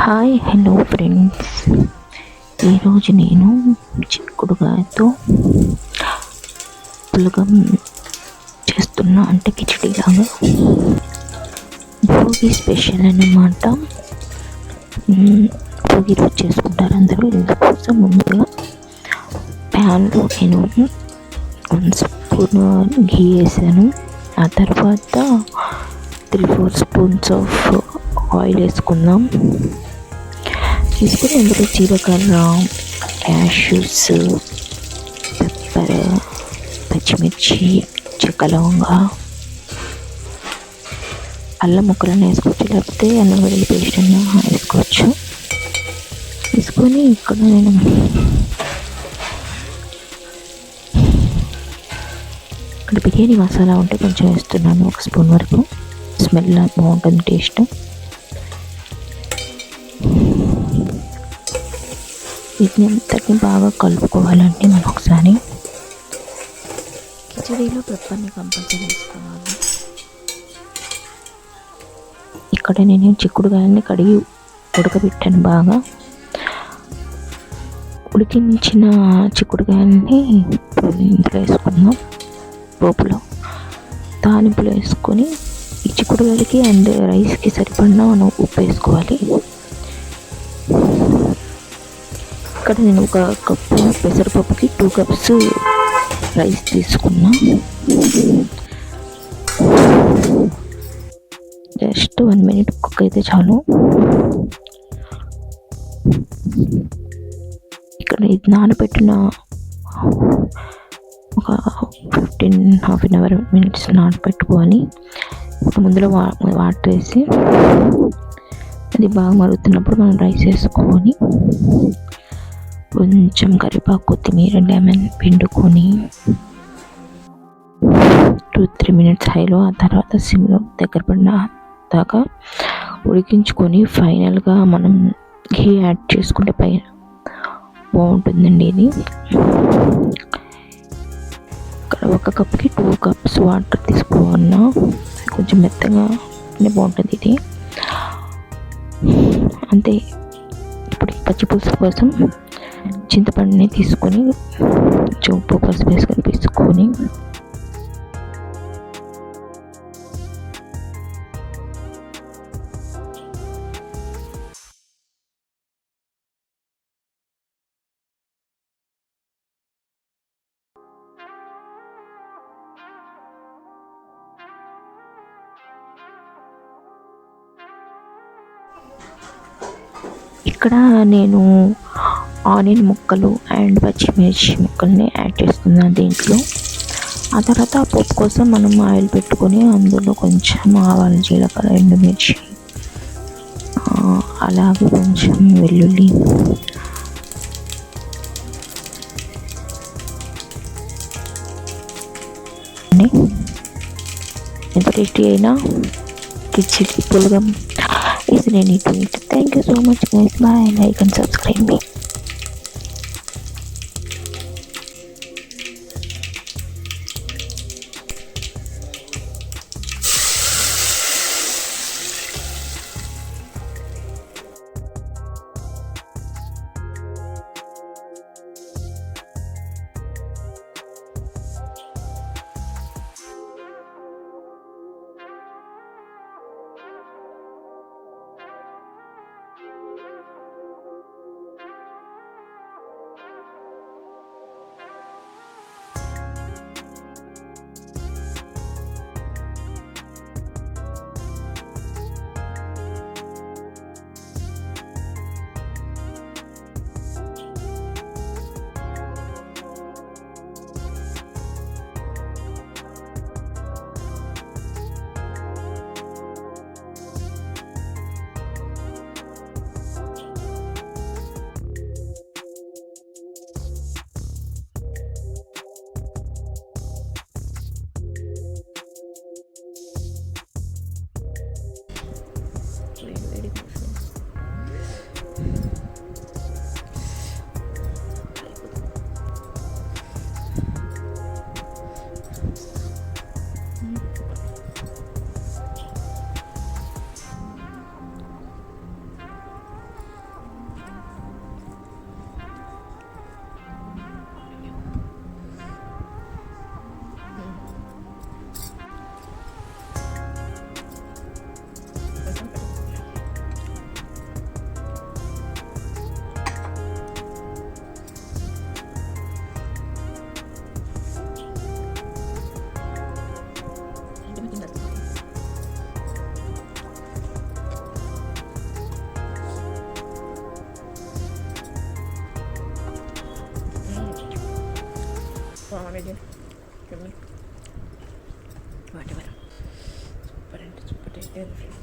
Hi hello friends. ఈరోజు నేను చిక్కుడుగాయతో పులగం చేస్తున్నా, అంటే కిచడీలాగా. భోగి స్పెషల్ అన్నమాట. భోగి రోజు చేసుకుంటారు అందరూ. ఇందుకోసం ముందుగా ప్యాన్లో నేను 1 స్పూన్ ఘీ వేసాను. ఆ తర్వాత 3-4 స్పూన్స్ ఆఫ్ ఆయిల్ వేసుకుందాం. తీసుకుని అందులో జీలకర్ర, క్యాష్యూస్, పెప్పర్, పచ్చిమిర్చి, చెక్క, లవంగా, అల్లం ముక్కలను వేసుకోవచ్చు, లేకపోతే అల్లం వెల్లుల్లి పేస్ట్ అన్నా వేసుకోవచ్చు. తీసుకొని ఇక్కడ నేను ఇక్కడ బిర్యానీ మసాలా ఉంటే కొంచెం వేస్తున్నాను, 1 స్పూన్ వరకు. స్మెల్ బాగుంటుంది, టేస్ట్. వీటిని అంతటిని బాగా కలుపుకోవాలండి మనం ఒకసారి. కిచడీలో పెప్పర్ని కంపల్సరీ వేసుకోవాలి. ఇక్కడ నేను చిక్కుడుకాయలని కడిగి ఉడకబెట్టాను బాగా. ఉడికించిన చిక్కుడుకాయలని ఇందులో వేసుకున్నాం. పోపులో తాలింపులో వేసుకొని ఈ చిక్కుడుకాయలకి అండ్ రైస్కి సరిపడిన మనం ఉప్పు వేసుకోవాలి. ఇక్కడ నేను 1 కప్పు పెసరపప్పుకి 2 కప్స్ రైస్ తీసుకున్నా. జస్ట్ 1 మినిట్ కుక్ అయితే చాలు. ఇక్కడ ఇది నానబెట్టిన ఒక 15-half an hour మినిట్స్ నానబెట్టుకోవాలి. ముందులో వాటర్ వేసి అది బాగా మరుగుతున్నప్పుడు మనం రైస్ వేసుకొని కొంచెం కరివేపాకు, కొత్తిమీర, లెమన్ పిండుకొని 2-3 మినిట్స్ హైలో, ఆ తర్వాత సిమ్లో దగ్గర పడిన దాకా ఉడికించుకొని ఫైనల్గా మనం ఘీ యాడ్ చేసుకుంటే పైన బాగుంటుందండి ఇది. ఇక్కడ 1 కప్కి 2 కప్స్ వాటర్ తీసుకోవాలన్నా కొంచెం మెత్తగా బాగుంటుంది ఇది. అంతే. ఇప్పుడు పచ్చి పులుసు కోసం చింతపండుని తీసుకొని ఉప్పు, పసుపు వేసుకొని తీసుకొని ఇక్కడ నేను ఆనియన్ ముక్కలు అండ్ పచ్చిమిర్చి ముక్కల్ని యాడ్ చేస్తున్నాను దీంట్లో. ఆ తర్వాత పప్పు కోసం మనం ఆయిల్ పెట్టుకొని అందులో కొంచెం ఆవాలు, జీలకర్ర, ఎండుమిర్చి, అలాగే కొంచెం వెల్లుల్లి, ఎంత టేస్టీ అయినా కిచిడి పులగం is ready to eat. Thank you so much guys. Bye. Like and subscribe me. Swamiji whatever super అంటే సూపర్ టేస్ట్ ఫ్రెండ్స్.